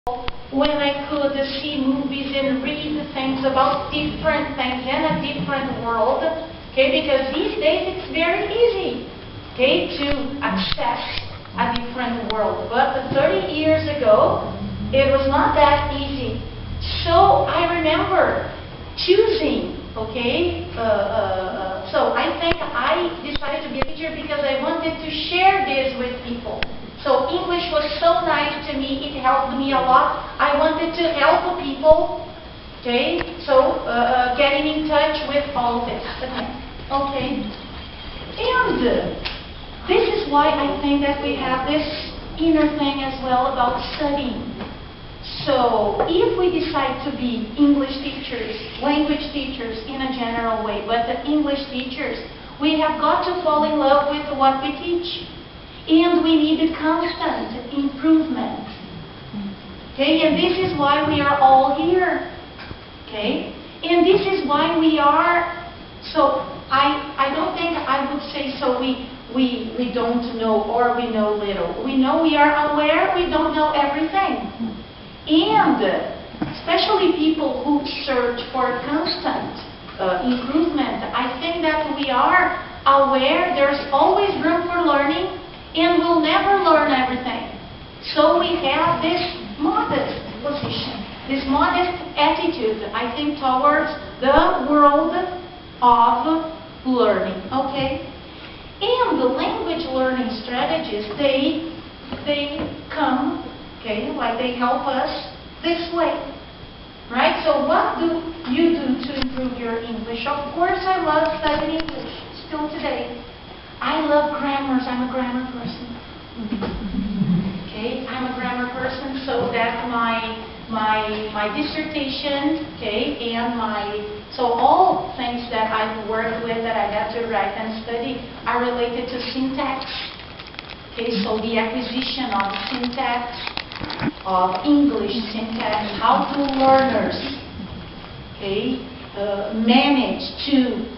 when I could see movies and read things about different things in a different world, okay, because these days it's very easy, okay, to access a different world. But 30 years ago, it was not that easy. So I remember choosing, okay, so I think I decided to be a teacher because I wanted to share this with people. So English was so nice to me, it helped me a lot. I wanted to help people, okay, so getting in touch with all this, okay. And this is why I think that we have this inner thing as well about studying. So if we decide to be English teachers, language teachers in a general way, but the English teachers, we have got to fall in love with what we teach. And we need a constant improvement. Okay, and this is why we are all here. Okay, and this is why we are, so I don't think I would say so we don't know or we know little. We know we are aware, we don't know everything. And especially people who search for constant improvement, I think that we are aware there's always room for learning, and we'll never learn everything. So we have this modest position, this modest attitude, I think, towards the world of learning, okay? And the language learning strategies, they come, okay, like they help us this way, right? So what do you do to improve your English? Of course, I love studying English, still today. I love grammars. I'm a grammar person. Okay, I'm a grammar person, so that my dissertation, okay, and so all things that I've worked with that I had to write and study are related to syntax. Okay, so the acquisition of syntax, of English syntax, how do learners, okay, manage to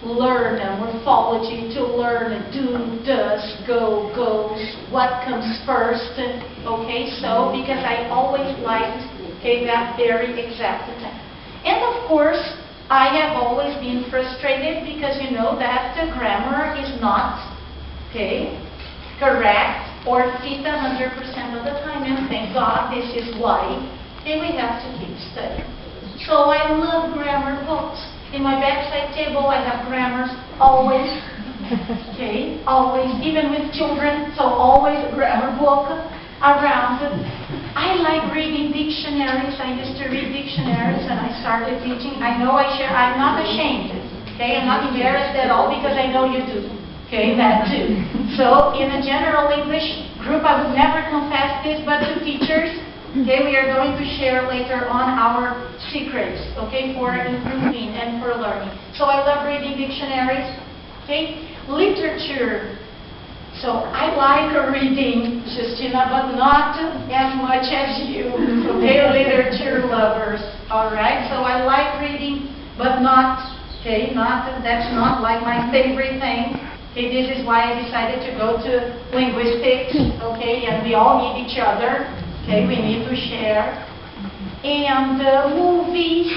learn morphology, to learn do, does, go, goes, what comes first, okay, so because I always liked, okay, that very exact thing. And of course, I have always been frustrated because you know that the grammar is not, okay, correct or fit 100% of the time, and thank God this is why, okay, we have to keep studying. So I love grammar books. In my bedside table, I have grammars, always, okay, always, even with children, so always a grammar book around. I like reading dictionaries. I used to read dictionaries, and I started teaching. I know I'm not ashamed, okay, I'm not embarrassed at all because I know you do, okay, that too. So in a general English group, I would never confess this, but to teachers, okay, we are going to share later on our secrets, okay, for improving and for learning. So I love reading dictionaries, okay, literature. So I like reading, Justina, but not as much as you, okay, literature lovers, all right. So I like reading, but not, okay, that's not like my favorite thing. Okay, this is why I decided to go to linguistics, okay, and we all need each other. Okay, we need to share. And movies,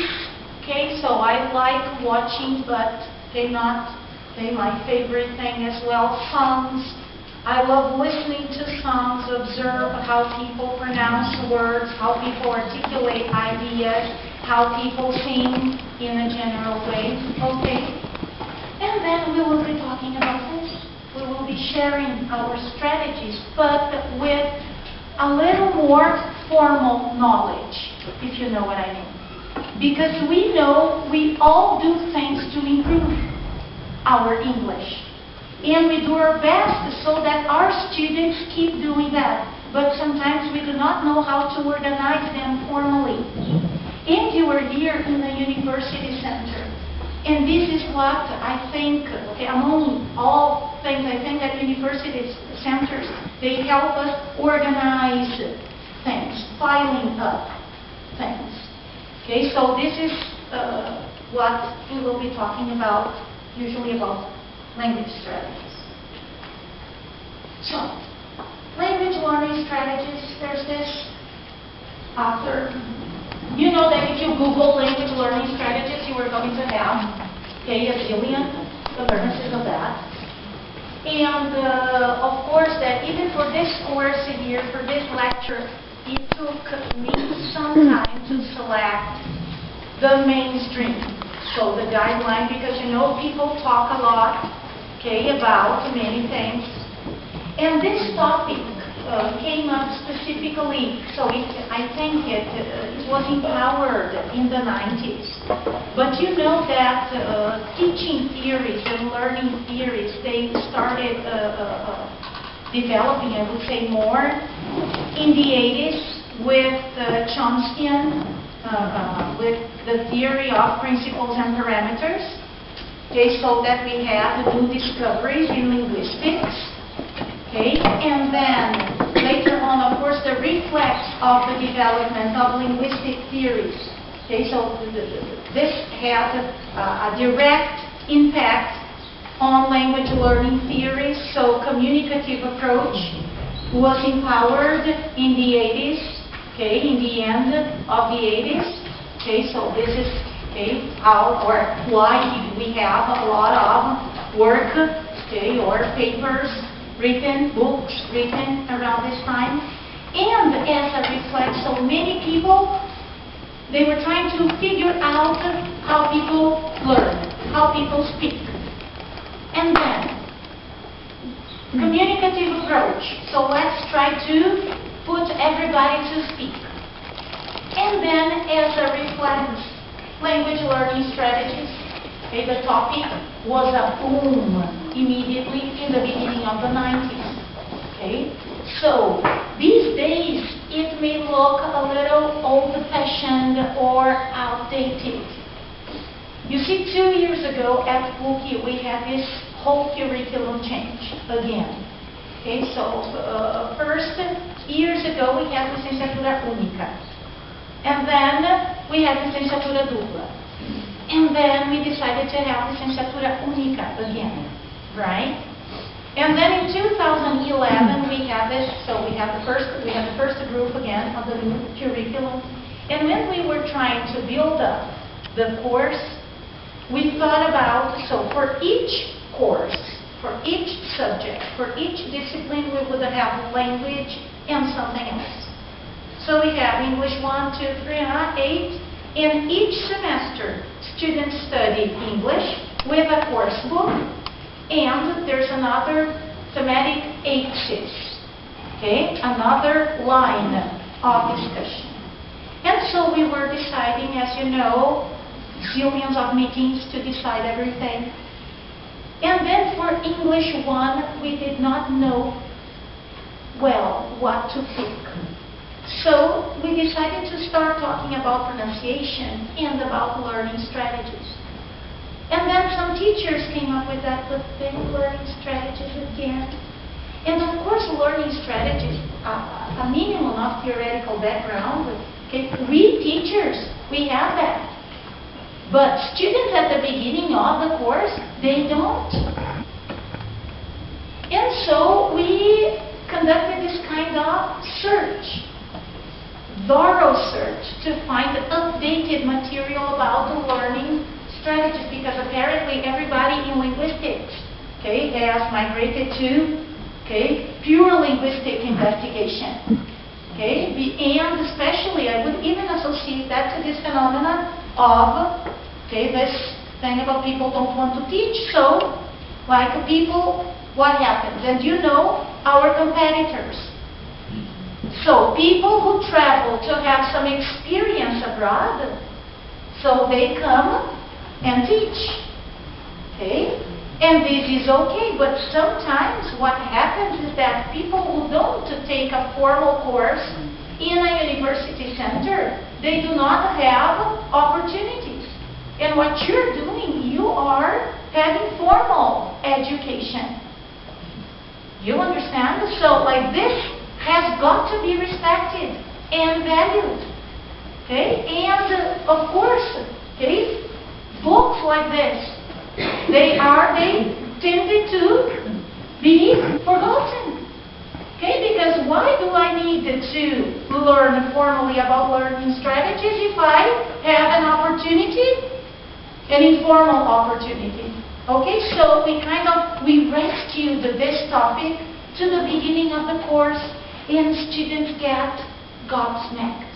okay, so I like watching, but they're not, okay, my favorite thing as well. Songs, I love listening to songs, observe how people pronounce words, how people articulate ideas, how people sing in a general way, okay. And then we will be talking about this. We will be sharing our strategies, but with a little more formal knowledge, if you know what I mean. Because we know we all do things to improve our English. And we do our best so that our students keep doing that. But sometimes we do not know how to organize them formally. And you are here in the University Center. And this is what I think, okay, among all things, I think that university centers, they help us organize things, filing up things. Okay, so this is what we will be talking about, usually about language strategies. So, language learning strategies, there's this after, you know that if you Google language learning strategies, you are going to have, okay, a zillion occurrences of that. And of course that even for this course here, for this lecture, it took me some time to select the mainstream. So the guideline, because you know people talk a lot, okay, about many things. And this topic came up specifically, so I think it was empowered in the 90s. But you know that teaching theories and learning theories, they started developing, I would say, more in the 80s with Chomskyan, with the theory of principles and parameters. Okay, so that we had new discoveries in linguistics. Okay, and then later on, of course, the reflex of the development of linguistic theories. Okay, so this had a direct impact on language learning theories. So communicative approach was empowered in the 80s. Okay, in the end of the 80s. Okay, so this is how or why we have a lot of work, okay, or papers written, books written around this time. And as a reflex, so many people, they were trying to figure out how people learn, how people speak. And then, communicative approach. So let's try to put everybody to speak. And then, as a reflex, language learning strategies. Okay, the topic was a boom immediately in the beginning of the 90s. Okay, so these days it may look a little old-fashioned or outdated. You see, 2 years ago at PUCRS we had this whole curriculum change again. Okay, so first, years ago we had licenciatura única. And then we had licenciatura dupla. And then we decided to have licenciatura única again, right? And then in 2011 we had this, so we had the first group again of the new curriculum. And when we were trying to build up the course, we thought about, so for each course, for each subject, for each discipline, we would have language and something else. So we have English 1, 2, 3, 8. In each semester, students study English with a course book, and there's another thematic axis, okay, another line of discussion. And so we were deciding, as you know, zillions of meetings to decide everything. And then for English 1, we did not know well what to pick. So we decided to start talking about pronunciation and about learning strategies. And then some teachers came up with that, but then learning strategies again. And of course learning strategies, a minimum of theoretical background. Okay, we teachers, we have that. But students at the beginning of the course, they don't. And so we conducted this kind of search. Thorough search to find updated material about the learning strategies, because apparently everybody in linguistics, okay, has migrated to, okay, pure linguistic investigation, okay, and especially I would even associate that to this phenomena of, okay, this thing about people don't want to teach, so like people, what happens? And you know, our competitors. So people who travel to have some experience abroad, so they come and teach, okay? And this is okay, but sometimes what happens is that people who don't take a formal course in a university center, they do not have opportunities. And what you're doing, you are having formal education. You understand? So like this has got to be respected and valued. Okay? And of course, okay, books like this, they tended to be forgotten. Okay? because why do I need to learn formally about learning strategies if I have an opportunity, an informal opportunity? Okay, so we rescued this topic to the beginning of the course, and students get gobsmacked.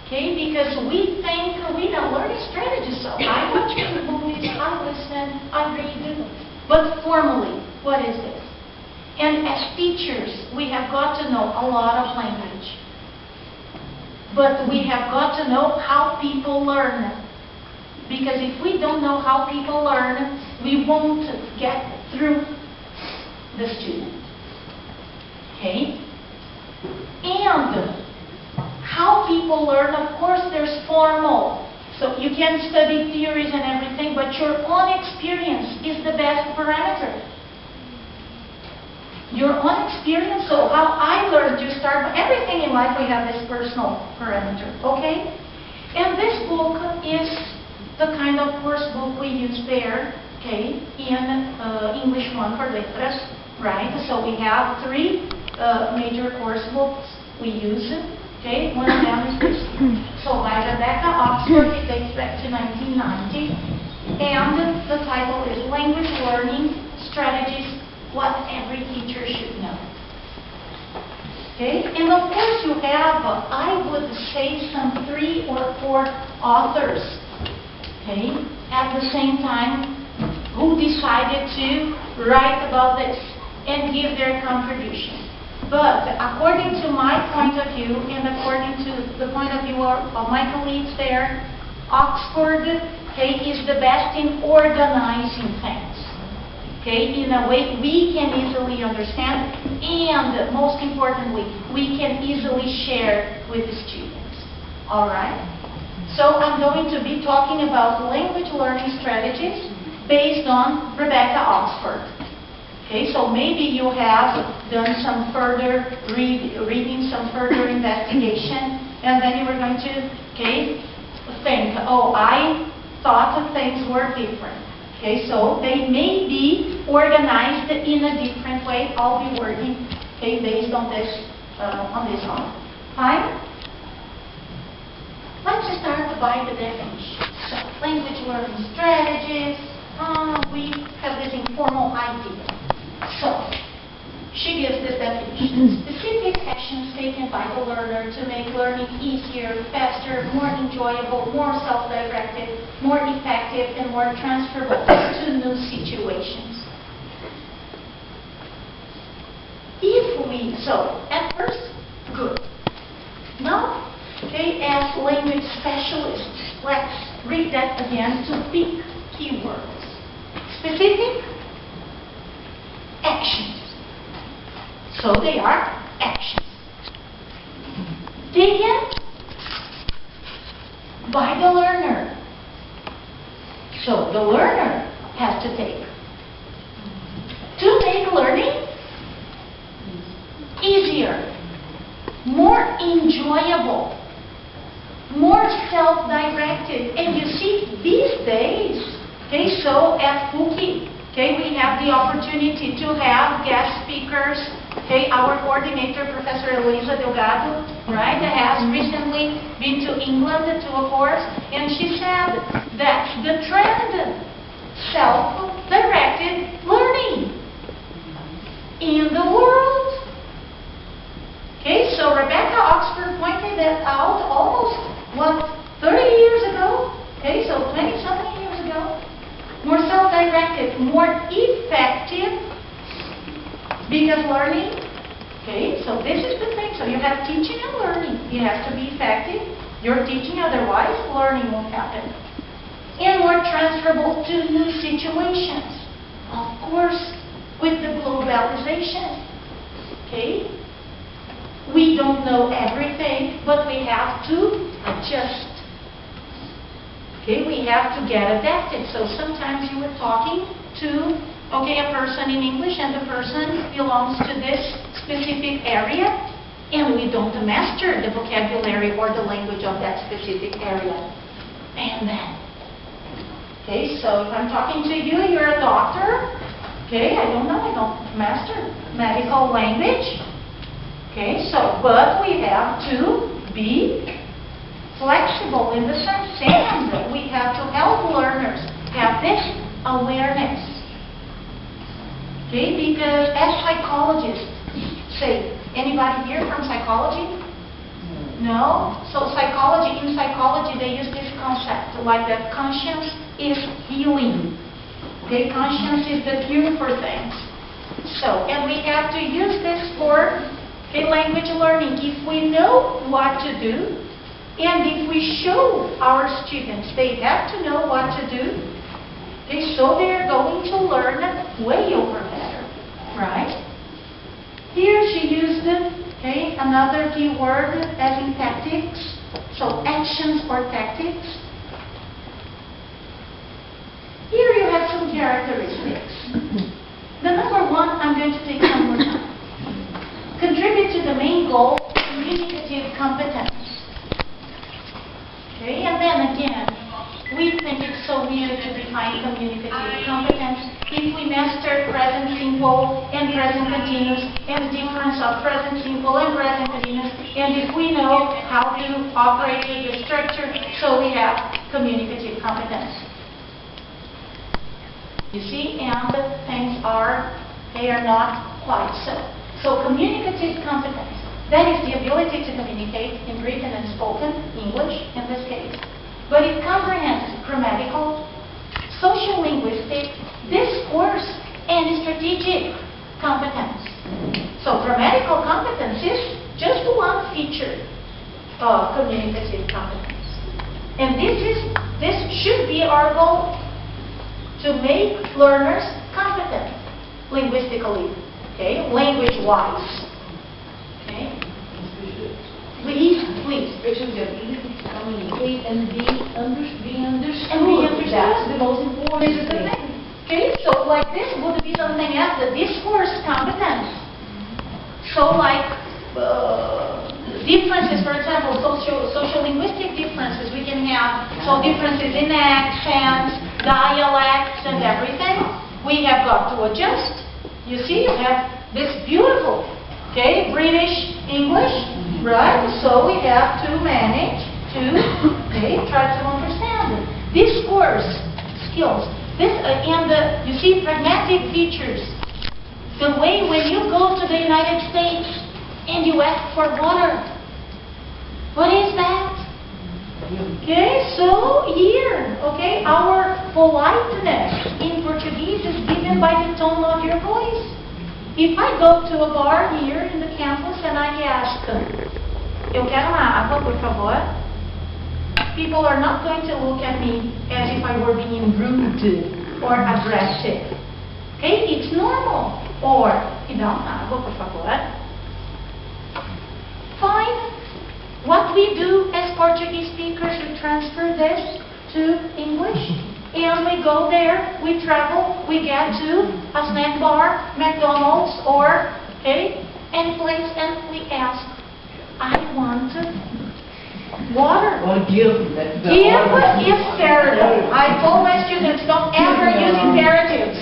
Okay, because we think we know learning strategies, so I watch movies, I listen, I read, but formally, what is this? And as teachers, we have got to know a lot of language, but we have got to know how people learn, because if we don't know how people learn, we won't get through the student. Okay? And how people learn, of course, there's formal. So you can study theories and everything, but your own experience is the best parameter. Your own experience, so how I learned to start, everything in life we have this personal parameter, okay? And this book is the kind of course book we use there, okay, in English 1 for Letras, right? So we have 3 major course books we use. Okay, one of them is this. So by Rebecca Oxford, it dates back to 1990, and the title is Language Learning Strategies, What Every Teacher Should Know. Okay, and of course you have, I would say, some 3 or 4 authors, okay, at the same time, who decided to write about this and give their contribution. But according to my point of view, and according to the point of view of my colleagues there, Oxford, okay, is the best in organizing things, okay, in a way we can easily understand, and most importantly, we can easily share with the students. All right? So I'm going to be talking about language learning strategies based on Rebecca Oxford. Okay, so maybe you have done some further reading, some further investigation, and then you were going to, okay, think, oh, I thought that things were different. Okay, so they may be organized in a different way. I'll be working, okay, based on this one. Fine? Let's start by the definition. So, language learning strategies. We have this informal idea. So, she gives this definition. Specific actions taken by the learner to make learning easier, faster, more enjoyable, more self-directed, more effective, and more transferable to new situations. So, at first, good. Now, okay, as language specialists, let's read that again to pick keywords. Specific actions. So they are actions. Taken by the learner. So the learner has to take. To make learning easier, more enjoyable, more self-directed. And you see, these days, okay, so at PUCRS, okay, we have the opportunity to have guest speakers. Okay, our coordinator, Professor Elisa Delgado, right, has recently been to England to a course, and she said that the trend, self-directed learning in the world. Okay, so Rebecca Oxford pointed that out almost, 30 years ago? Okay, so 20-something years ago. More self-directed, more effective, because learning, okay, so this is the thing. So you have teaching and learning. It has to be effective. You're teaching, otherwise learning won't happen. And more transferable to new situations. Of course, with the globalization. Okay? We don't know everything, but we have to adjust. Okay, we have to get adapted. So sometimes you were talking to, okay, a person in English, and the person belongs to this specific area, and we don't master the vocabulary or the language of that specific area. And then, okay, so if I'm talking to you, you're a doctor, Okay, I don't know, I don't master medical language. Okay, so, but we have to be flexible in the sense that we have to help learners have this awareness. Okay, because as psychologists say, anybody here from psychology? No? So in psychology they use this concept, like that conscience is healing. Okay, conscience is the cure for things. So, and we have to use this for language learning. If we know what to do, and if we show our students they have to know what to do, so they're going to learn way over better, right? Here she used another key word as in tactics, so actions or tactics. Here you have some characteristics. The number one, I'm going to take some more time. Contribute to the main goal, communicative competence. Okay, and then again, we think it's so weird to define communicative competence if we master present simple and present continuous and the difference of present simple and present continuous, and if we know how to operate with the structure, so we have communicative competence. You see, and things are not quite so. So communicative competence, that is the ability to communicate in written and spoken English in this case. But it comprehends grammatical, social linguistic, discourse, and strategic competence. So grammatical competence is just one feature of communicative competence. And this should be our goal, to make learners competent linguistically, okay, language-wise. Okay? Please. They should be able to communicate and be understood. And be understood. That's the most important This is the thing. Okay, so like this would be something as the discourse competence. So like differences, for example, social linguistic differences we can have. So differences in accents, dialects, and everything. We have got to adjust. You see, you have this beautiful, British English, right? So we have to manage to, try to understand it. Discourse skills. This you see, pragmatic features. The way when you go to the United States and you ask for water, what is that? Okay, so here, our politeness in Portuguese is given by the tone of your voice. If I go to a bar here in the campus and I ask, eu quero uma água, por favor, people are not going to look at me as if I were being rude or aggressive. Okay, it's normal. Or, me dá uma água, por favor. Fine. What we do as Portuguese speakers, we transfer this to English, and we go there, we travel, we get to a snack bar, McDonald's, or, any place, and we ask, I want water. Or give. Give imperative. I told my students, don't ever use imperatives.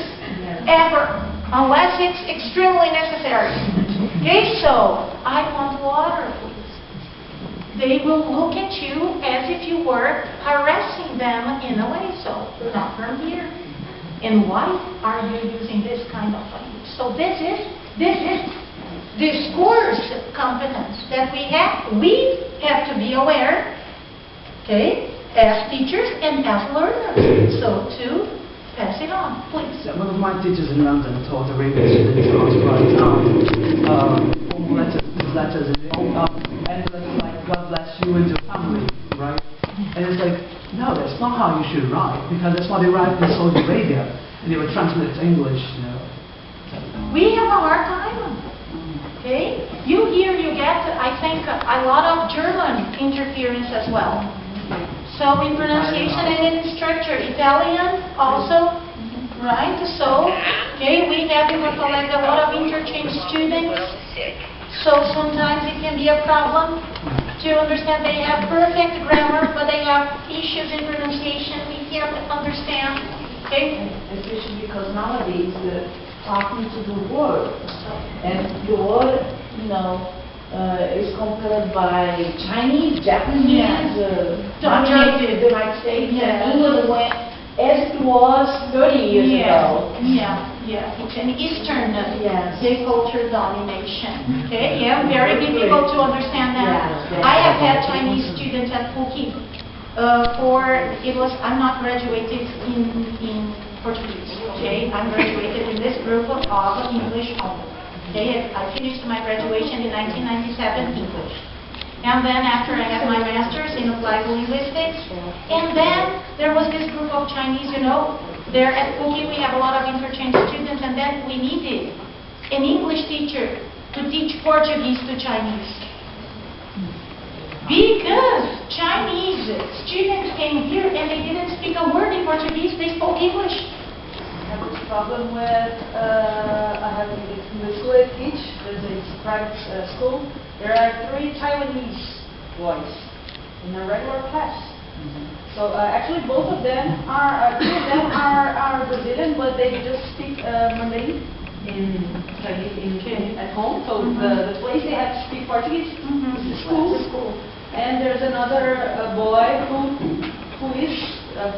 Ever. Unless it's extremely necessary. So, I want water, please. They will look at you as if you were harassing them in a way. So, not from here. And why are you using this kind of language? So this is discourse competence that we have. We have to be aware, as teachers and as learners. So to pass it on, please. One of my teachers in London taught a radio student how to write formal letters, and like God bless you and your family, right? And it's like, no, that's not how you should write, because that's what they write in Saudi Arabia, and they were translated to English, We have a hard time. You get, I think, a lot of German interference as well. So in pronunciation and in structure, Italian also, right? So, we have in collect a lot of interchange students. So sometimes it can be a problem to understand. They have perfect grammar, but they have issues in pronunciation. We can't understand. Especially because nowadays talking to the word. And the word, is compared by Chinese, Japanese, dominated the United States, and England went as it was 30 years ago. It's an Eastern culture domination. Okay, very difficult to understand that. I have had Chinese students at PUCRS I'm not graduated in Portuguese. Okay, I'm graduated in this group of English only. Okay, I finished my graduation in 1997 English. And then after I had my master's in applied linguistics, and then there was this group of Chinese, there at PUCRS we have a lot of interchange students, and then we needed an English teacher to teach Portuguese to Chinese. Because Chinese students came here and they didn't speak a word in Portuguese, they spoke English. I have this problem with, I have in the school I teach, it's a private school, there are 3 Taiwanese boys in a regular class. So actually both of them are, 2 of them are Brazilian, but they just speak Mandarin in Chinese at home. So the place they have to speak Portuguese is the school. And there's another boy who is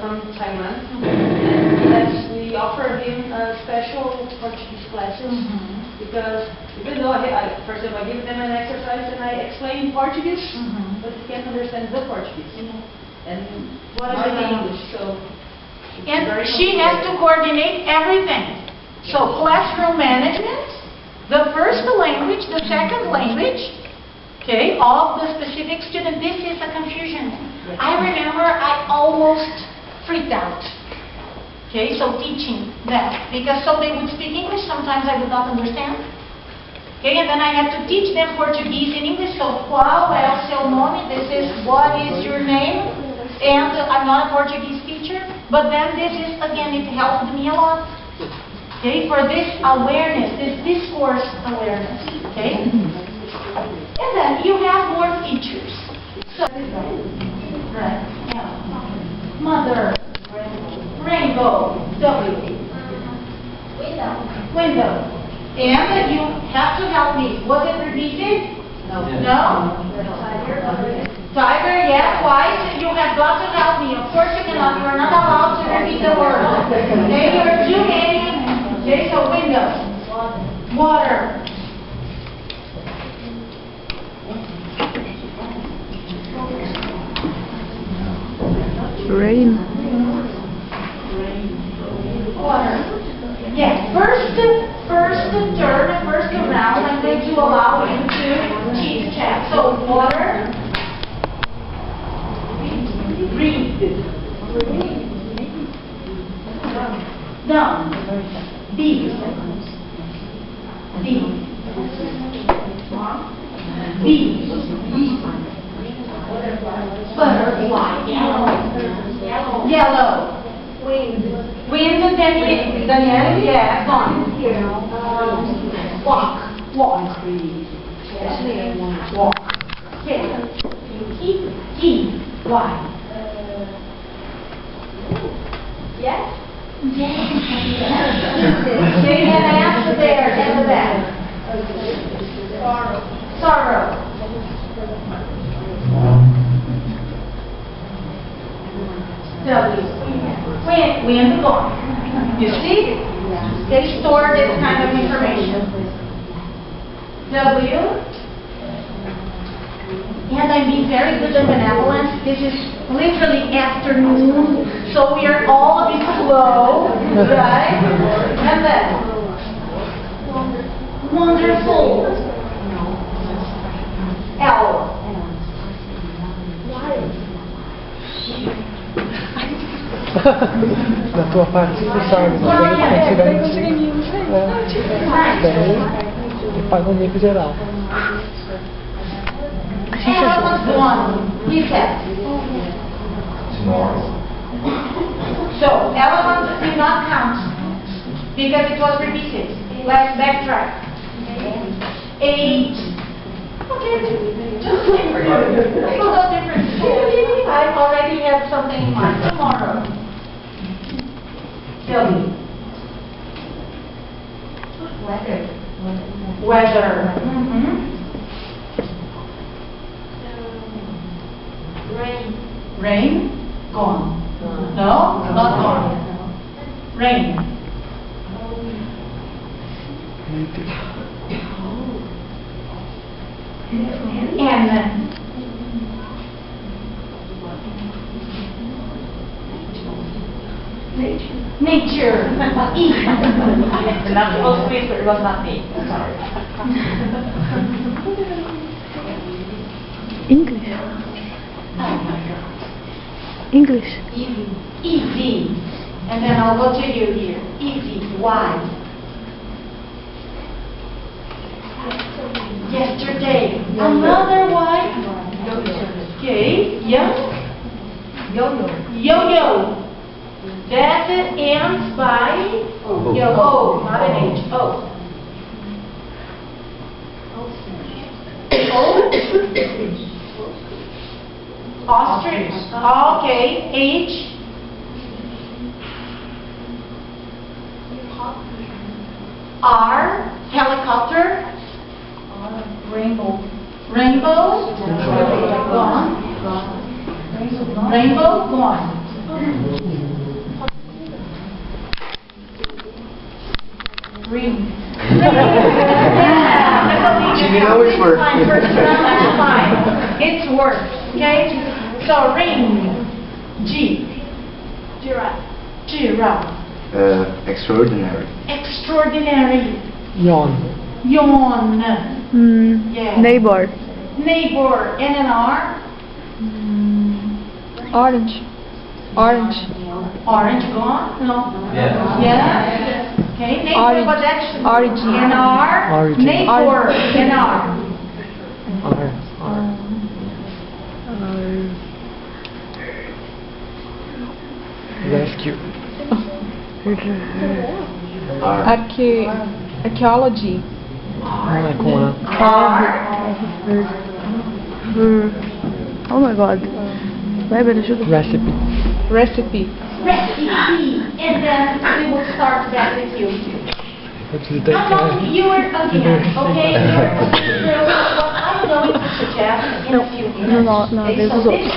from Thailand, and we offer him special Portuguese classes because even though first of all I give them an exercise and I explain Portuguese, but he can't understand the Portuguese and what is the English. So and she has to coordinate everything. So classroom management, the first language, the second language. Okay, of the specific student, this is a confusion. I remember I almost freaked out. Okay, so teaching that, because so they would speak English, sometimes I would not understand. Okay, and then I had to teach them Portuguese in English, so qual é o seu nome, this is what is your name, and I'm not a Portuguese teacher, but then this is, again, it helped me a lot. Okay, for this awareness, this discourse awareness, okay? And then you have more features. So, right, mother, rainbow, W, window. And you have to help me. Was it repeated? No? Tiger, yes, twice. You have got to help me. Of course you cannot. You are not allowed to repeat the word. Okay, you're too many. Okay, so window, water. Rain. Water. Yes, first turn, first round, I'm going to allow you to teach chat. So, water, read. Down. B. Butterfly. Yellow. Wind, Danielle? Yeah, gone. Walk. Walk. Key. Why? Yes? They had an answer there in the back. Sorrow. W. Wind gone. You see? They store this kind of information. W. And I'm being very good and benevolent. This is literally afternoon, so we are all a bit slow, right? And then, wonderful. L. Na tua parte você sabe, mas aí tem que daí paga um mico geral. Elephant one, he said. So, elephant did not count because it was repeated. Let's backtrack. 8. Okay, just wait for you. It's no different. I already have something in mind. Tomorrow. W. Weather. Rain? Gone. No? Not gone. Rain. And nature. We're not supposed to be, but it was not me. Sorry. English. English. Easy. And then I'll go to you here. Easy. Why? Yesterday. Another why? Okay. Young? Yo-yo. Yo-yo. That ends by O, not an H. O. Ostrich. Okay. H. R. Helicopter. Rainbow. Rainbow. Gone. Rainbow. Gone. Green. She didn't always work. That's fine. It's work. Okay? So ring. G. Giraffe. Giraffe. Extraordinary. Extraordinary. Yawn. Yawn. Yeah. Neighbor. Neighbor. And an R. Orange. Orange. Orange gone? No. Yeah. Yeah. Okay. Neighbor, Orange. but that's Orange. an R. Origin. Neighbor. An R. Rescue. Archaeology. Com Oh my god. Weber, ajuda. Recipe. Recipe. Recipe. And then we will start back with you. Facilitate. You were again, okay? What I'm going to suggest in a few minutes. Okay, so this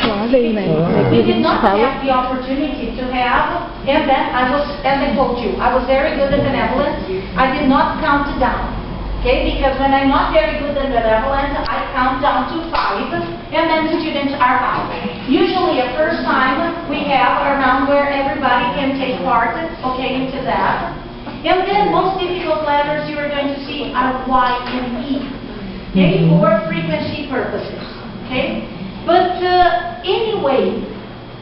we did not have the opportunity to have, and then as I told you, I was very good at benevolence. I did not count down. Okay, because when I'm not very good at benevolence, I count down to 5, and then the students are out. Usually, a first time we have a round where everybody can take part, okay, into that. And then most difficult letters you are going to see are Y and E, okay, for frequency purposes, okay? But anyway,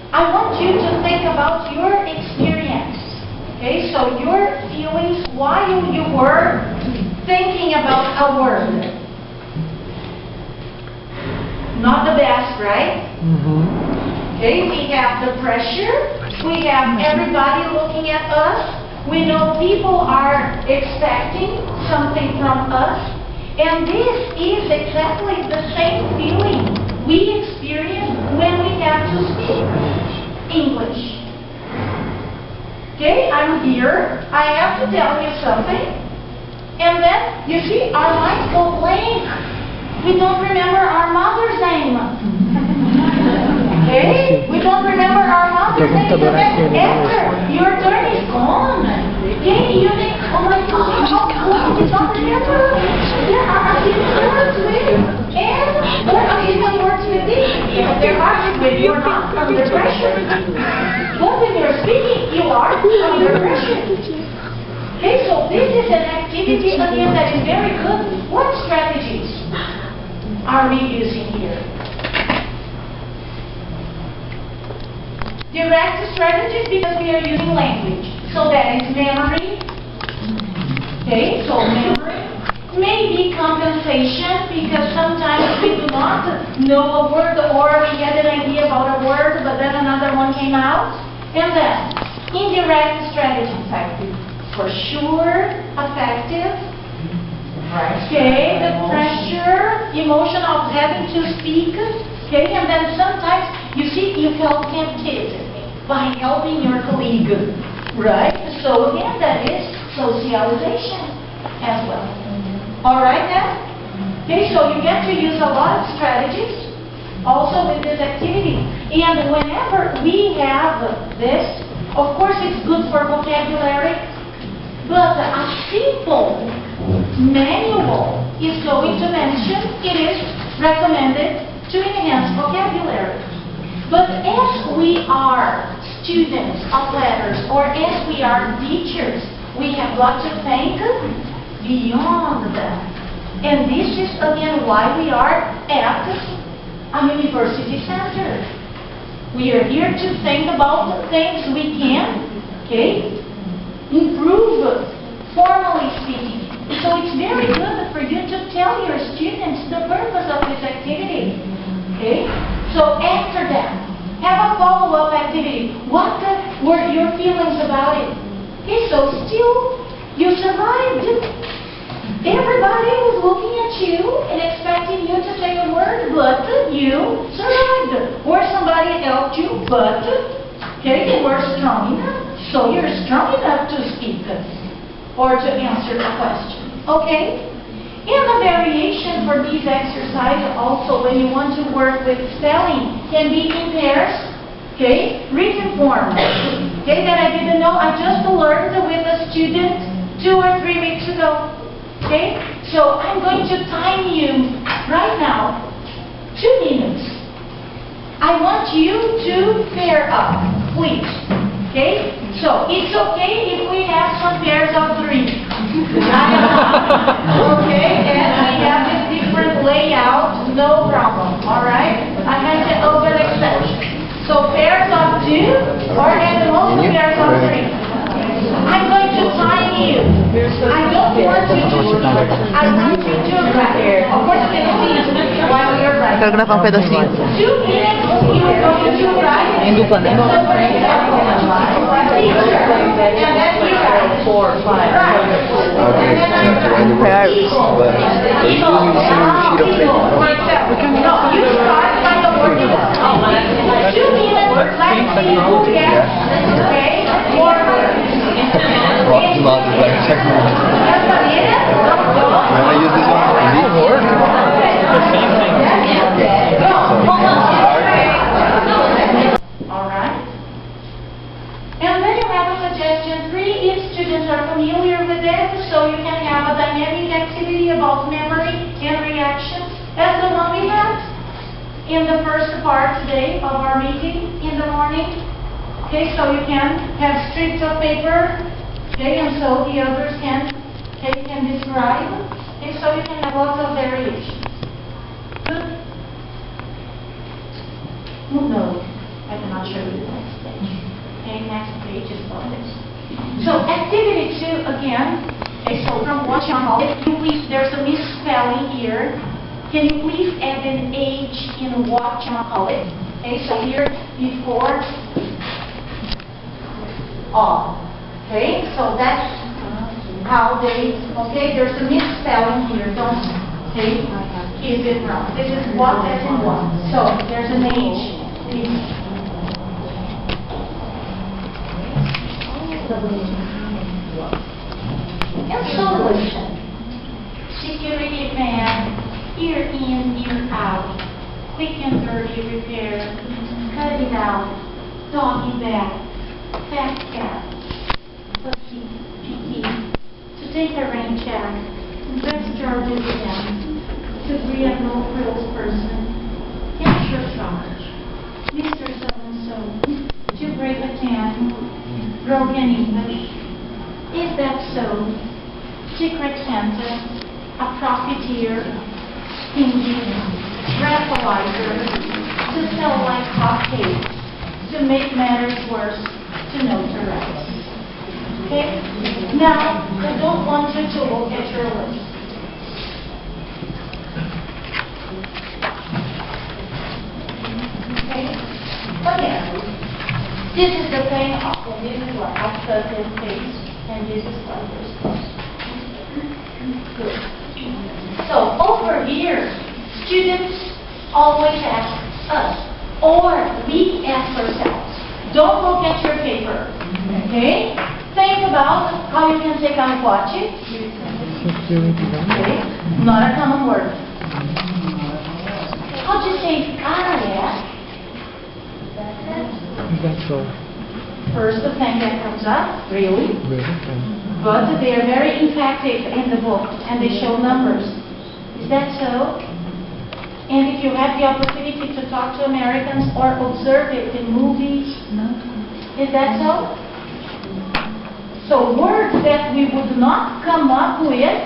I want you to think about your experience, okay? So your feelings while you were thinking about a word. Not the best, right? Okay, we have the pressure, we have everybody looking at us. We know people are expecting something from us, and this is exactly the same feeling we experience when we have to speak English. Okay, I'm here, I have to tell you something, and then, you see, our minds go blank. We don't remember our mother's name. Okay? We don't remember our mother's name. And then after your turn is gone. Okay? You think, oh my God, how did not remember? Yeah, I'm giving words with. And what I'm giving words with this. If they're hard with you, you're not under pressure. But when you're speaking, you are under pressure. Okay, so this is an activity again that is very good. What strategies are we using here? Direct strategies because we are using language. So that is memory. Okay, so memory. Maybe compensation because sometimes we do not know a word or we had an idea about a word but then another one came out. And then indirect strategies. For sure, affective. Okay, the pressure, emotion of having to speak. Okay, and then sometimes, you see, you felt tempted by helping your colleague. Right? So again, that is socialization as well. All right then? Okay, so you get to use a lot of strategies also with this activity. And whenever we have this, of course it's good for vocabulary, but a simple manual is going to mention it is recommended to enhance vocabulary. But as we are students of letters or as we are teachers, we have got to think beyond that. And this is again why we are at a university center. We are here to think about the things we can, improve formally speaking. So it's very good for you to tell your students the purpose of this activity. So after that, have a follow-up activity. What were your feelings about it? So still, you survived. Everybody was looking at you and expecting you to say a word, but you survived. Or somebody helped you, but you were strong enough. So you're strong enough to speak or to answer a question. And a variation for these exercises also when you want to work with spelling can be in pairs, written form. That I didn't know, I just learned with a student 2 or 3 weeks ago. So I'm going to time you right now 2 minutes. I want you to pair up, please. So it's okay if we have some pairs of 3. And we have this different layout, no problem. Alright? I had to open exception. So pairs of 2 or at the most pairs of 3. I'm going to time you. I don't want you to I want you to write. Of course you can see while you're writing. Quero gravar um pedacinho. 2 minutes you're going to write. Em dupla, né? And then we write 4 or 5. Right. And then I write. No, you start by the word. 2 minutes, let's see who gets, more words. Rock do lado da check. When I use this one, Alright. And then you have a suggestion 3 if students are familiar with it, so you can have a dynamic activity about memory and reactions as the one we had in the first part today of our meeting in the morning. So you can have strips of paper, and so the others can describe, so you can have lots of variations. Good? No, I cannot show you the next page. Next page is for this. So activity 2 again. So from what you know, if you please, there's a misspelling here. Can you please add an H in what you call it? So here before all. So that's how they, there's a misspelling here, don't keep it wrong. This is what as in what. So there's an H. And solution. Security van, ear in, ear out. Quick and dirty repair. Cut it out. Doggy bag. Fat cat, pussy, picky, to take a rain check, dress charges again, to agree a no frills person, extra charge, Mr. So-and-so, to break a can, broken English, is that so? Secret Santa, a profiteer, stingy, breathalyzer, to sell like hotcakes, to make matters worse, to notarize. Now, I don't want you to look at your list. Again, this is the thing, and this is what I cut and paste, and this is what we're supposed to do. Good. So, over here, students always ask us, or we ask ourselves. Don't look at your paper, Think about how you can say camote. Okay? Not a common word. How do you say é? That's all. First thing that comes up, really? But they are very effective in the book, and they show numbers. Is that so? And if you have the opportunity to talk to Americans or observe it in movies, is that so? So words that we would not come up with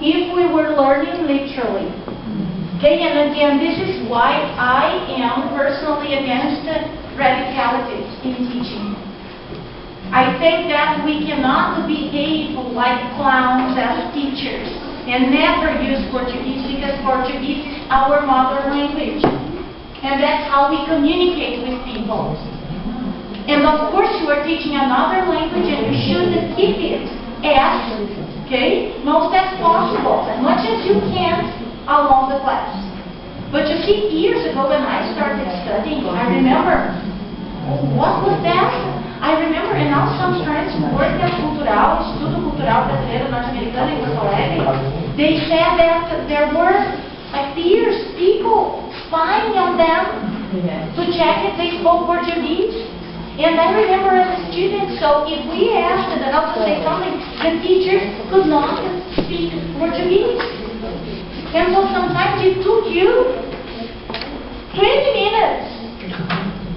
if we were learning literally. Okay, and again, this is why I am personally against radicality in teaching. I think that we cannot behave like clowns as teachers and never use Portuguese because Portuguese is our mother language. And that's how we communicate with people. And of course you are teaching another language and you should keep it as, okay, most as possible, as much as you can along the class. But you see, years ago when I started studying, I remember, what was that? I remember, and now some friends who work at Cultural, Estudo Cultural Brasileiro Norte-Americano in Porto Alegre, they said that there were, like years, people spying on them to check if they spoke Portuguese. And I remember as a student, so if we asked them to say something, the teachers could not speak Portuguese. And so sometimes it took you 20 minutes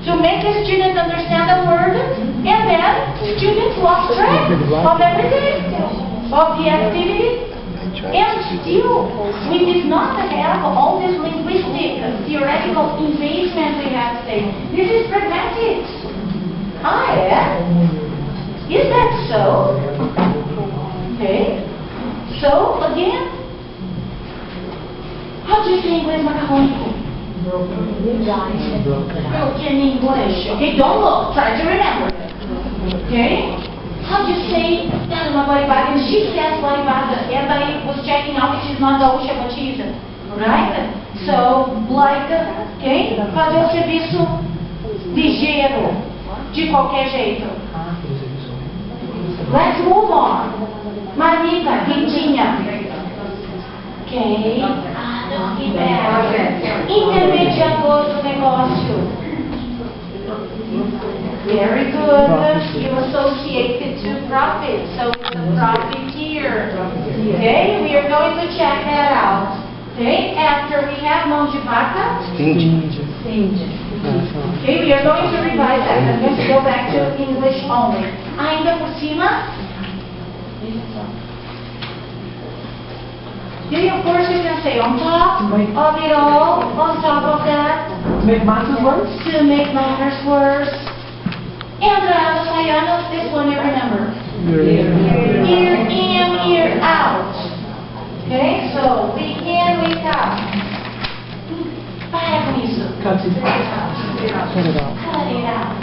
to make a student understand a word, and then students lost track of everything, of the activity. And still, we did not have all this linguistic, theoretical engagement we have today. This is pragmatics. Is that so? Okay. So, again, how do you say inglês macarrônico? Broken English. Okay, don't look. Try to remember. Okay? How do you say that uma baribada? And she says baribada. And I was checking out if she's not gaúcha, but she isn't. Right? So, like, okay? Fazer o serviço ligeiro. De qualquer jeito. Let's move on. Marmita, quentinha. Ok. Intermediador do negócio. Very good. You associated to profit. So it's a profit here. Okay, we are going to check that out. Okay, after we have mão de vaca. Okay, we are going to revise that. I'm going to go back to English only. Ainda por cima. Okay, of course you can say on top of it all, on top of that. To make matters worse? To make matters worse. And this one you remember. Ear in, ear out. Okay, so week in, week out. Para com isso. Cut it out. Cut it out. Cut it out.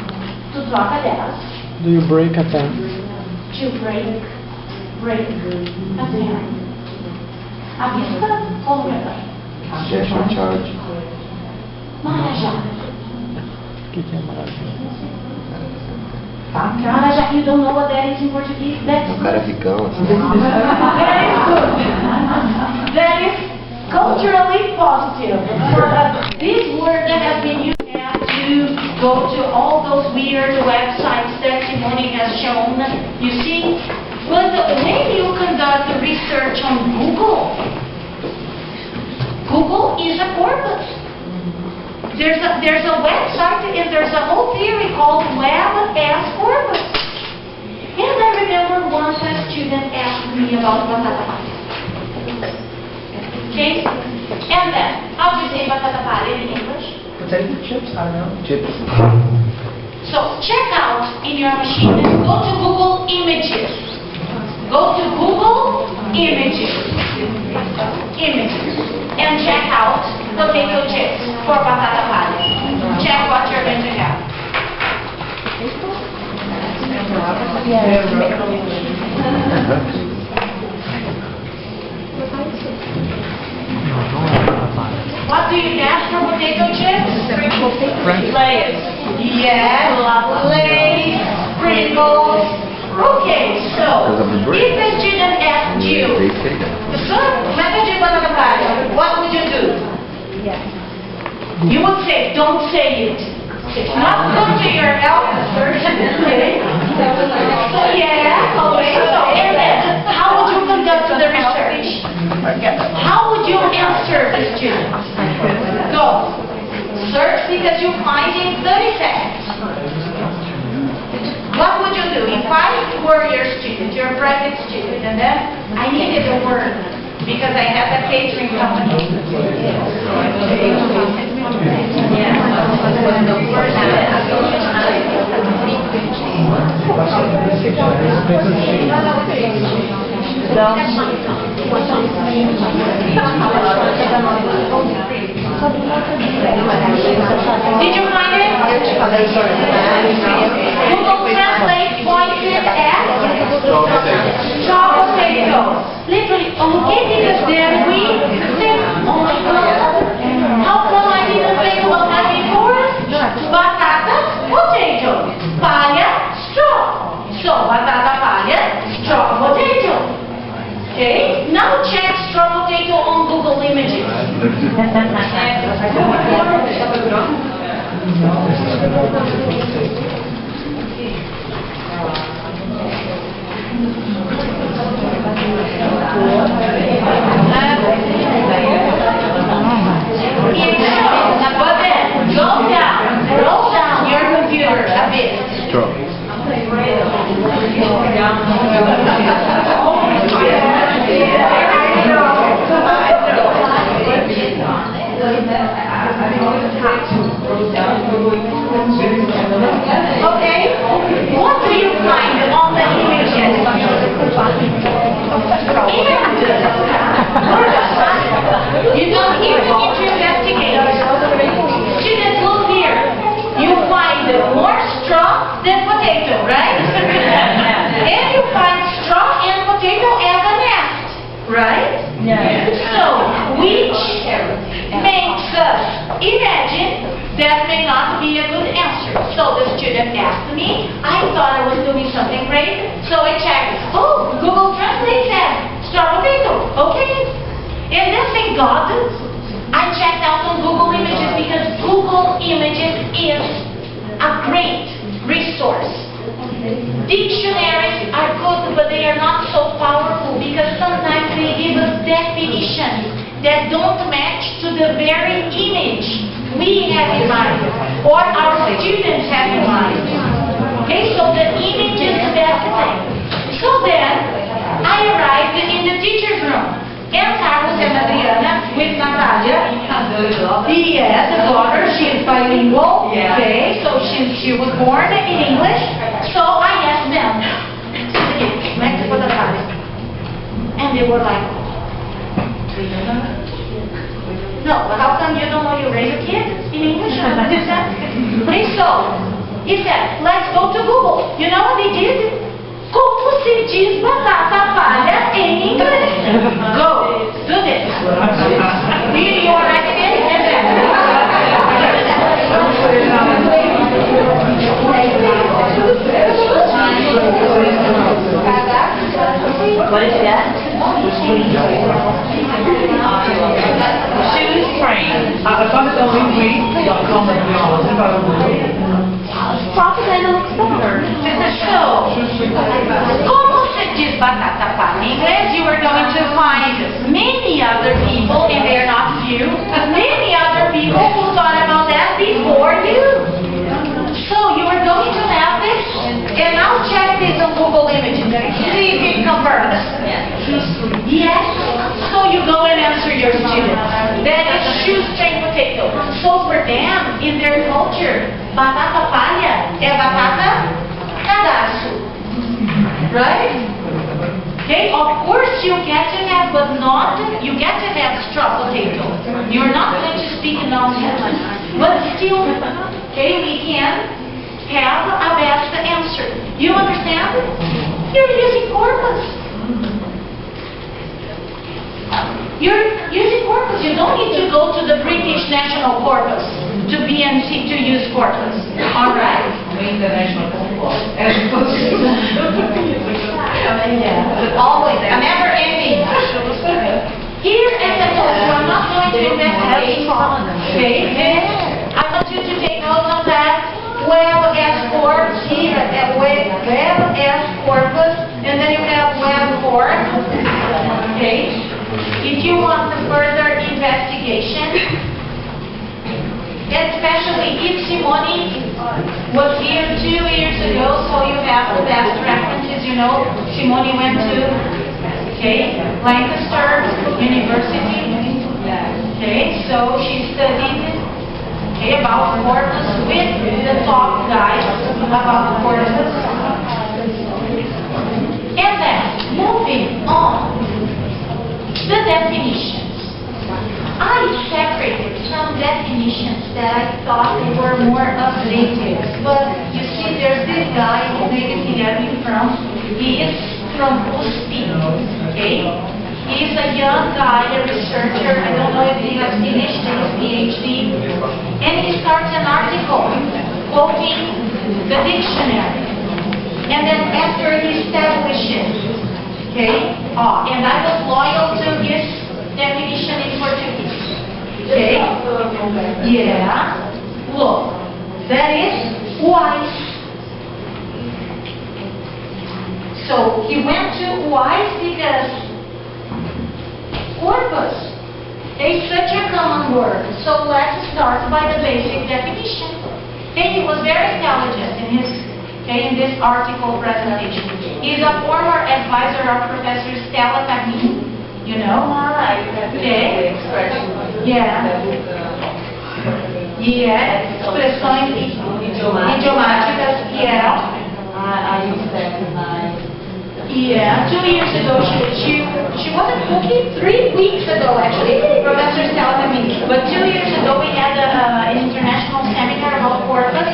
Tu troca delas. Do you break a pen? To break. Break a pen. À vista ou no papel? Cash on charge. Marajá. O que é maravilha? Marajá, you don't know what that is in Portuguese? That's O cara é ricão, assim. That is good. That is culturally positive. This word that has been used, you have to go to all those weird websites that Simone has shown. You see? But when you conduct research on Google, Google is a corpus. There's a website and there's a whole theory called web as corpus. And I remember once a student asked me about batata palha. Okay? And then, how do you say batata palha in English? Potato chips? I don't know. Chips. So, check out in your machine. Go to Google Images. Go to Google Images. Images. And check out potato chips for batata palha. Check what you're going to have. What do you get for potato chips? Layers. Yes, Layers, sprinkles. Okay, so if the student asked you, Mas eu digo batata palha. What would you do? You would say, don't say it. It's not good to your health, okay? So yeah, okay. So and then, how would you conduct the research? How would you answer the student? Go. Search because you find in 30 seconds. What would you do if I were your student, your private student, and then I needed a word because I had a catering company? Did you find it? Google Translate pointed at straw potato. Literally, okay, because then we think, oh my God, how come I didn't think about that before? Batata, potato. Palha, straw. So, batata, palha, straw potato. Okay, now check straw potato on Google Images. But then, roll down your computer a bit. Okay, what do you find on the images? You don't even need to investigate. Students, look here. You find more straw than potato, right? And you find straw and potato as a nest, right? So, which makes us imagine that may not be a good answer. So the student asked me, I thought I was doing something great, so I checked. Oh, Google Translate said straw potato. Okay. And then thank God, I checked out on Google Images because Google Images is a great resource. Dictionaries are good, but they are not so powerful because sometimes they give us definitions that don't match to the very image we have in mind or our students have in mind. Okay, so the image is the best thing. So then, I arrived in the teacher's room. And Carlos and Adriana with Natalia. Yes, the daughter, she is bilingual. Okay, so she was born in English. So I asked them, and they were like, no, how come you don't know you raise a kid in English? Okay, so he said, let's go to Google. You know what they did? Como se diz batata palha em inglês? Go, do this. You are right again? What is that? Shoes frame. Próprio ainda não better. So, como se diz batata palha in inglês? You are going to find many other people, and they are not few, many other people who thought about that before you. So, you are going to have this, and I'll check this on Google Images. See if it confirms. Yes. So, you go and answer your student. That is shoestring potato. So, for them, in their culture, batata palha é batata cadastro. Right? Okay, of course you get to have, but not, you get to have straw potato. You're not going to speak nonsense. But still, okay, we can have a best answer. You understand? You're using corpus. You're using corpus. You don't need to go to the British National Corpus to BNC to use corpus. All right? Always, a never ending. Here, as I told you, I'm not going to investigate. Okay? I want you to take note of that. Web as corpus, here, web as corpus, and then you have web corpus. Okay? If you want the further investigation, especially if Simone was here 2 years ago, so you have the best references, you know, Simone went to, okay, Lancaster University, okay, so she studied, okay, about corpus with the top guys about corpus. And then, moving on, the definitions. I separated some definitions that I thought they were more updated. But you see, there's this guy, Évelin he is from USP, okay? He's a young guy, a researcher. I don't know if he has finished his PhD. And he starts an article quoting the dictionary. And then after he establishes, okay? And I was loyal to his definition in Portuguese. Okay? Yeah. Look, that is wise. So he went to wise because corpus is such a common word. So let's start by the basic definition. Okay, he was very intelligent in this article presentation. He's a former advisor of Professor Stella Carmine. You know? Okay. Yeah. Yeah. Expressões idiomáticas. Yeah. Yeah. 2 years ago, she wasn't cooking. 3 weeks ago, actually, Professor Stella Carmine. But 2 years ago, we had an international seminar about corpus.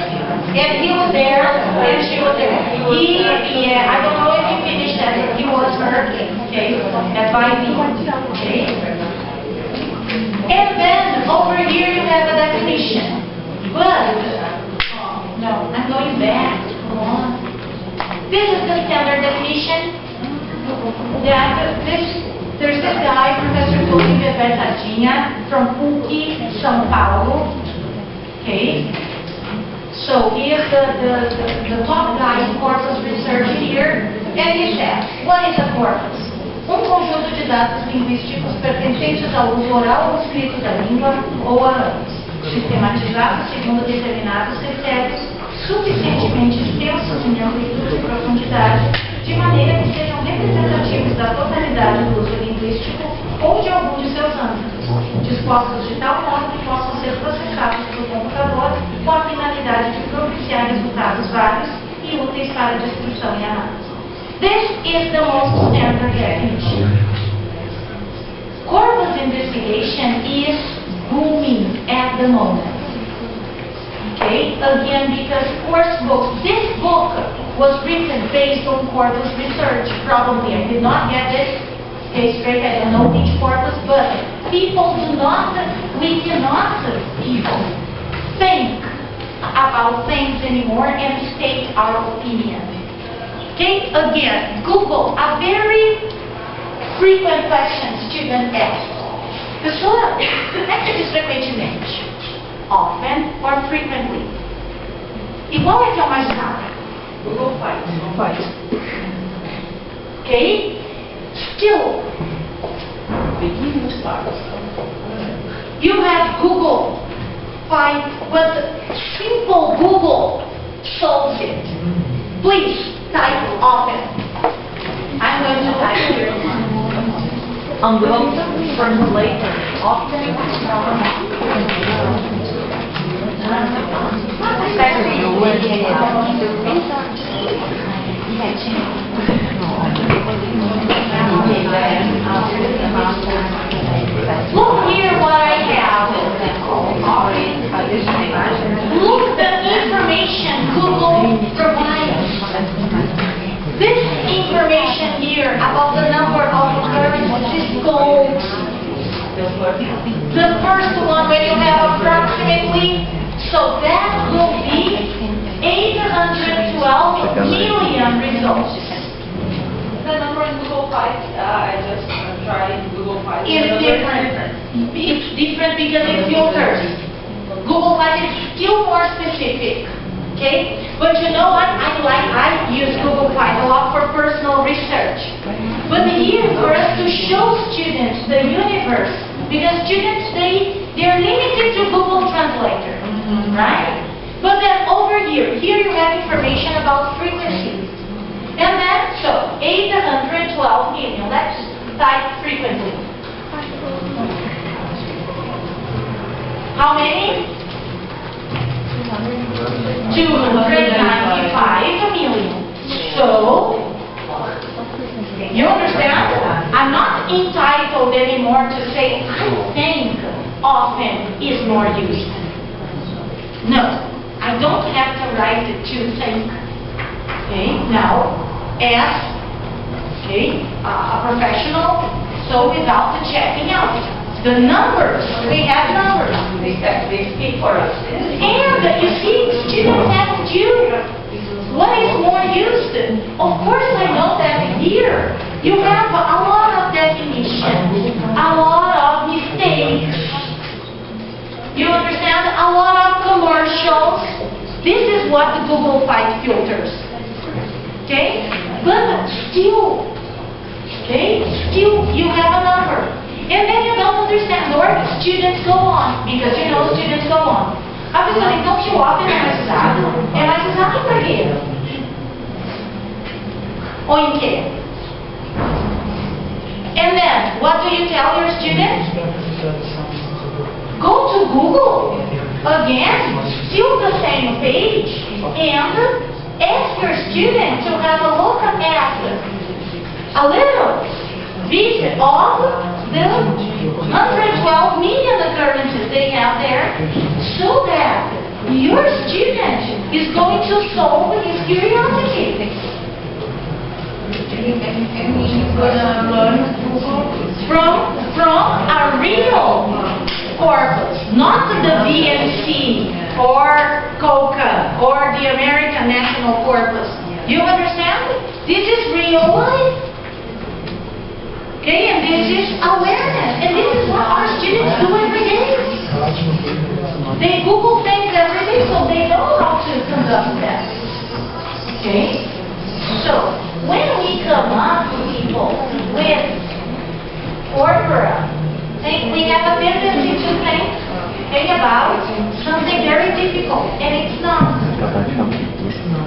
And he was there, and she was there. I don't know if he finished that, but he was her, okay, advising, okay. And then, over here you have a definition. But, no, I'm going back, come on. This is the standard definition. There's this guy, Professor Clotilde Bertadinha, from PUCRS, São Paulo, okay. So he is the top guy in corpus research here, and he says, what is a corpus? Conjunto de dados linguísticos pertencentes ao uso oral ou escrito da língua ou a anos, sistematizados segundo determinados critérios, suficientemente extensos em amplitude e profundidade, de maneira que sejam representativos da totalidade do uso linguístico ou de algum de seus âmbitos, dispostos de tal modo que possam ser processados pelo computador com a finalidade de propiciar resultados vários e úteis para a descrição e análise. This is the most standard definition. Corpus investigation is booming at the moment. Okay, again, because this book was written based on corpus research. Probably I did not get this straight. I don't know each corpus, but we cannot even think about things anymore and state our opinion. Okay, again, Google, a very frequent question student asks. Pessoa, como é que diz frequentemente? Often or frequently? E qual é que é o mais raro? Google faz. Okay? Still, you have Google find, but simple Google solves it. Please type often. I'm going to type here. Translator. Often. Look here what I have. Look the information Google provides. This information here about the number of occurrences is gold. The first one when you have approximately, so that will be 812 million results. The number in Google Fight, I just try Google Files. It's different. It's different because it filters. Google Files is still more specific. Okay? But you know what? I use Google Files a lot for personal research. But here, for us to show students the universe, because students, they're limited to Google Translator, right? But then over here you have information about frequency. And then, so, 812 million, let's type frequency. How many? 295 million. So, you understand? I'm not entitled anymore to say, I think often is more used. No, I don't have the right to think. Okay, now, as a professional, so without the checking out. The numbers, we have numbers. They speak for us. And you see, students ask you, what is more used? Of course, I know that here you have a lot of definitions, a lot of mistakes. You understand? A lot of commercials. This is what the Google Fight filters. Okay? But still, you have a number. And then you don't understand, or students go on, because you know students go on. A pessoa, então, que o off é mais usado para quê? Ou em quê? And then, what do you tell your students? Go to Google, again, still the same page, and ask your student to have a look at a little bit of the 112 million occurrences they have there, so that your student is going to solve his curiosity. And he's going to learn From a real corpus, not the VNC or COCA or the American National Corpus. You understand? This is real life. Okay, and this is awareness, and this is what our students do every day. They Google things every day, so they know how to conduct that. Okay? So, when we come up, people, with corpora, we have a tendency to think about something very difficult, and it's not.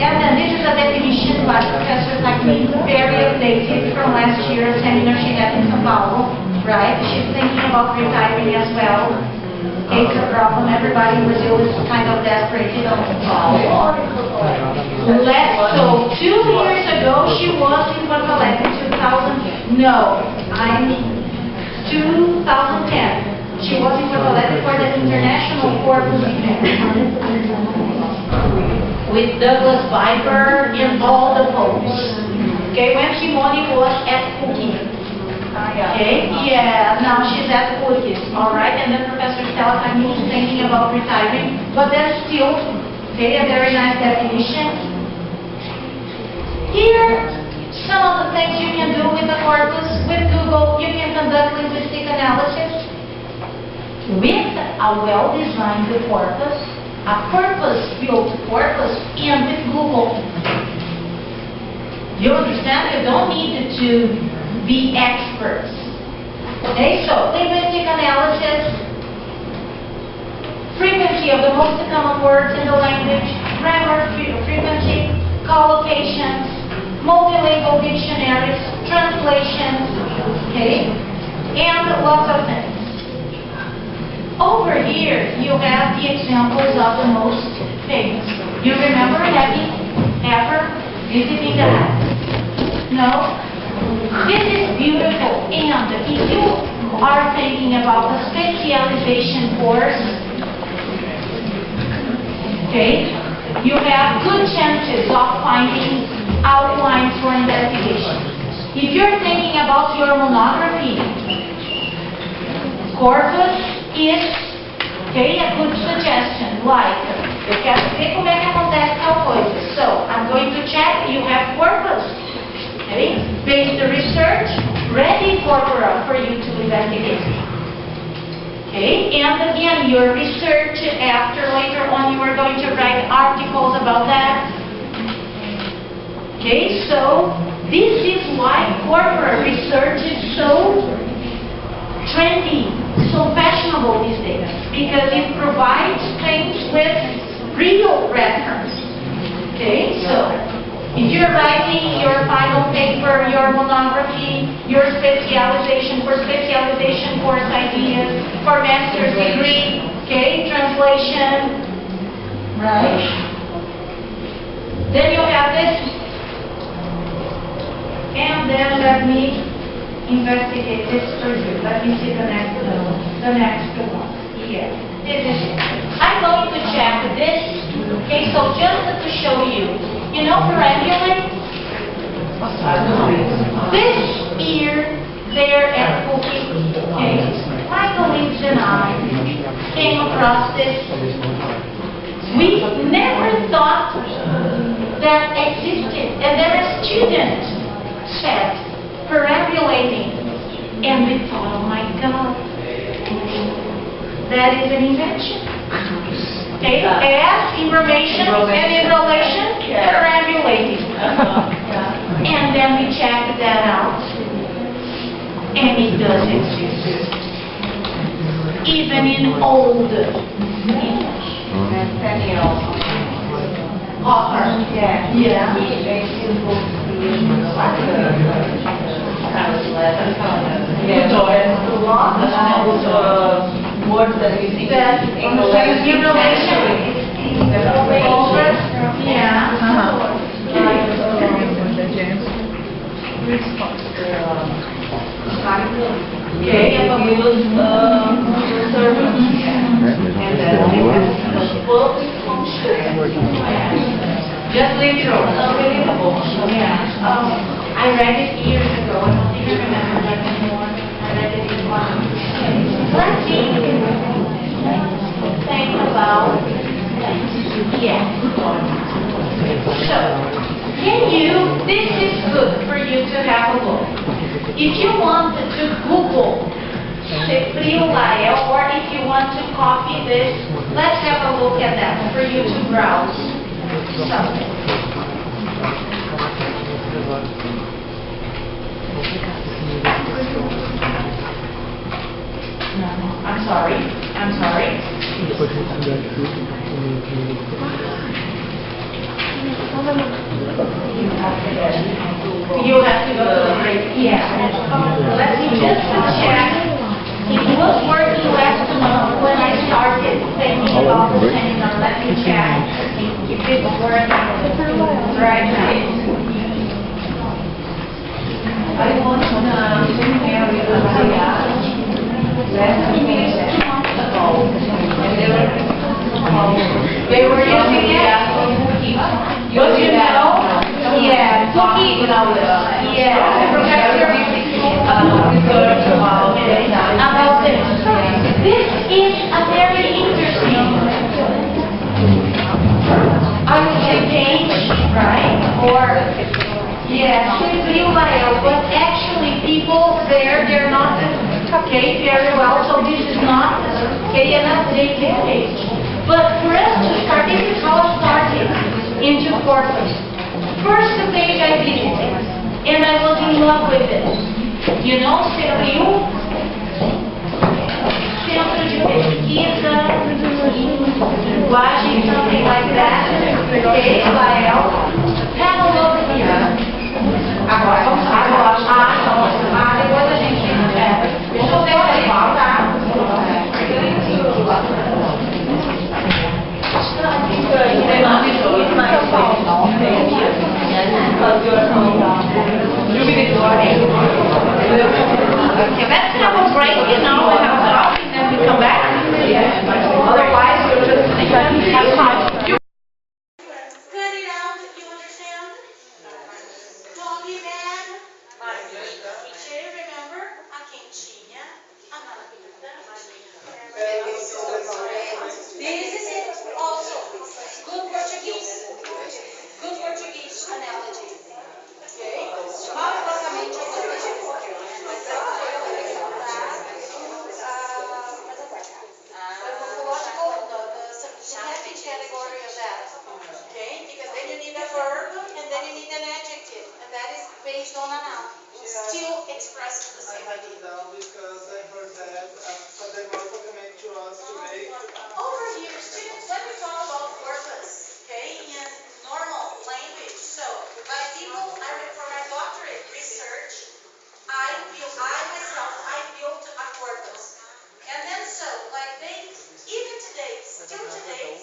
And then this is a definition by Professor Aline, very updated from last year's seminar she had in São Paulo, right? She's thinking about retiring as well. Okay, it's a problem. Everybody in Brazil is kind of desperate, you know. So 2 years ago, she was in Porto Alegre, 2010. She was in Porto Alegre for the International Corpus event. With Douglas Viper and all the popes. Okay, when Shimoni was at PUCRS. Okay, yeah, now she's at PUCRS, alright, and then Professor Stella is thinking about retiring, but there's still, okay, a very nice definition. Here, some of the things you can do with the corpus, with Google, you can conduct linguistic analysis with a well-designed corpus, a purpose-built corpus, and with Google. You understand? You don't need to be experts. Okay, so linguistic analysis, frequency of the most common words in the language, grammar frequency, collocations, multilingual dictionaries, translations, okay, and lots of things. Over here, you have the examples of the most famous. You remember having ever visiting the house? No? This is beautiful. And if you are thinking about the specialization course, okay, you have good chances of finding outlines for investigation. If you're thinking about your monography, corpus is, okay, a good suggestion, like, eu quero ver como é que acontece tal coisa. So, I'm going to check, you have corpus, okay, based research, ready for corpora for you to investigate. Okay, and again, your research after later on you are going to write articles about that. Okay, so this is why corporate research is so trendy, so fashionable these days, because it provides things with real reference. Okay, so if you're writing your final paper, your monography, your specialization, course ideas, for master's degree, okay, translation, right? Then you have this, and then let me investigate this for you. Let me see the next one. Yeah, this is it. I'm going to check this, okay, so just to show you. You know perambulate? This year, there at PUCRS, okay, my colleagues and I came across this. We never thought that existed. And then a student said, perambulating. And we thought, oh my God, that is an invention. Okay, as information and in relation, perambulating. And then we checked that out, and it does exist. Even in old English. Author. Yeah. Words that we think That in relation, over, yeah. Okay, and we use servants. And then public function. Just literal. Unbelievable. Yeah. I read it years ago. I don't even remember that anymore. I read it in one. Let's think about yeah. So, this is good for you to have a look. If you wanted to Google or if you want to copy this, let's have a look at that for you to browse something. I'm sorry. You have to go to the break. Yeah. Let me just check. It was working last month when I started thinking about the seminar. Let me check if it's working right now. I want to area of Lajeado. English 2 months ago. And they were using it. But you know, yeah, PUCRS, yeah, Professor about this. This is a very interesting, I would say, page, right? Or, yeah, but actually people there, they're not, okay, very well, so this is not, okay, an updated page. But for us to start, this is how I started into corpus. First page I visited, and I was in love with it. You know, Centro de Pesquisa, Linguagem, something like that. Okay, have a look here. Agora, depois a gente... deixa eu ver o legal, tá? Okay, let's have a break, you know, and have a coffee, and then we come back. Otherwise, we'll just have time. Cut it out, you understand? Don't be mad. Remember? A quentinha, a marmita, this is it also. Good Portuguese analogy. Okay? Basicamente, Zona now. Still expresses the same idea. Because I heard that they were recommended to us to make. Over here, students, let me talk about corpus, okay, in normal language. So, by people, for my doctorate research, I built a corpus. And then so, like even today, still today,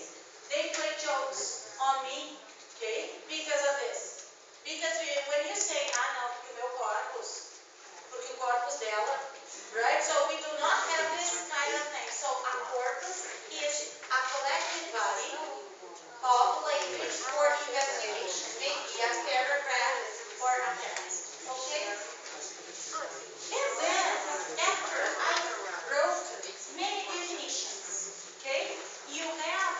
they play jokes on me, okay, because of this. Because when you say, não, porque o meu corpus, porque o corpus dela, right? So we do not have this kind of thing. So a corpus is a collective body of language for investigation, maybe a paragraph or a text, okay? And then, after I wrote many definitions, okay, you have,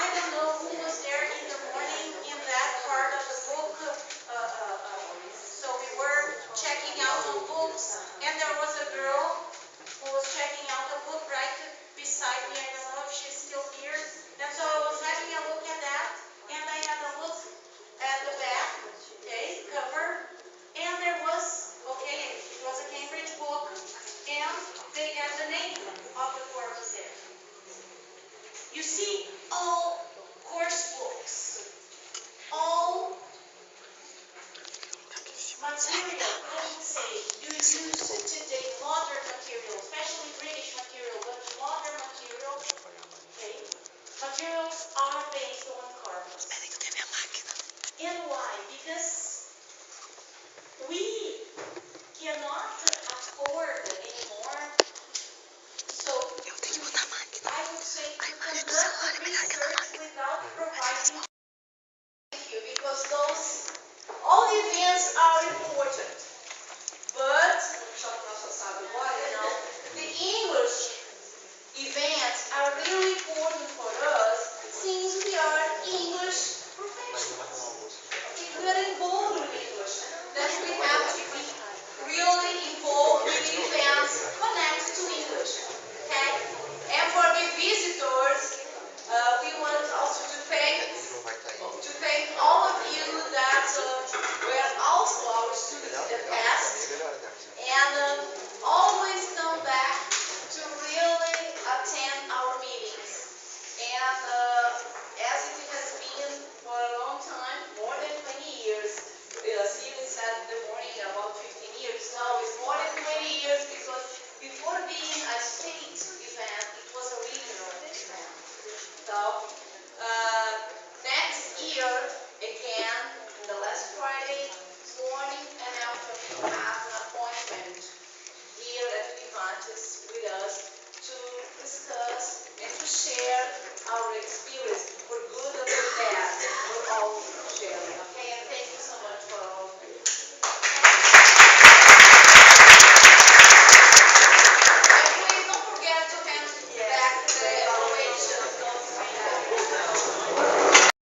I don't know who was there in the morning in that part of the book, so we were checking out on books, and there was a girl who was checking out a book right beside me. I don't know if she's still here. And so I was having a look at that, and I had a look at the back, okay, cover, and there was, okay, it was a Cambridge book, and they had the name of the corpus there. You see, all course books, all material, I should say, you use today modern material, especially British material, but modern material, okay, materials are based on corpus. And why? Because we cannot afford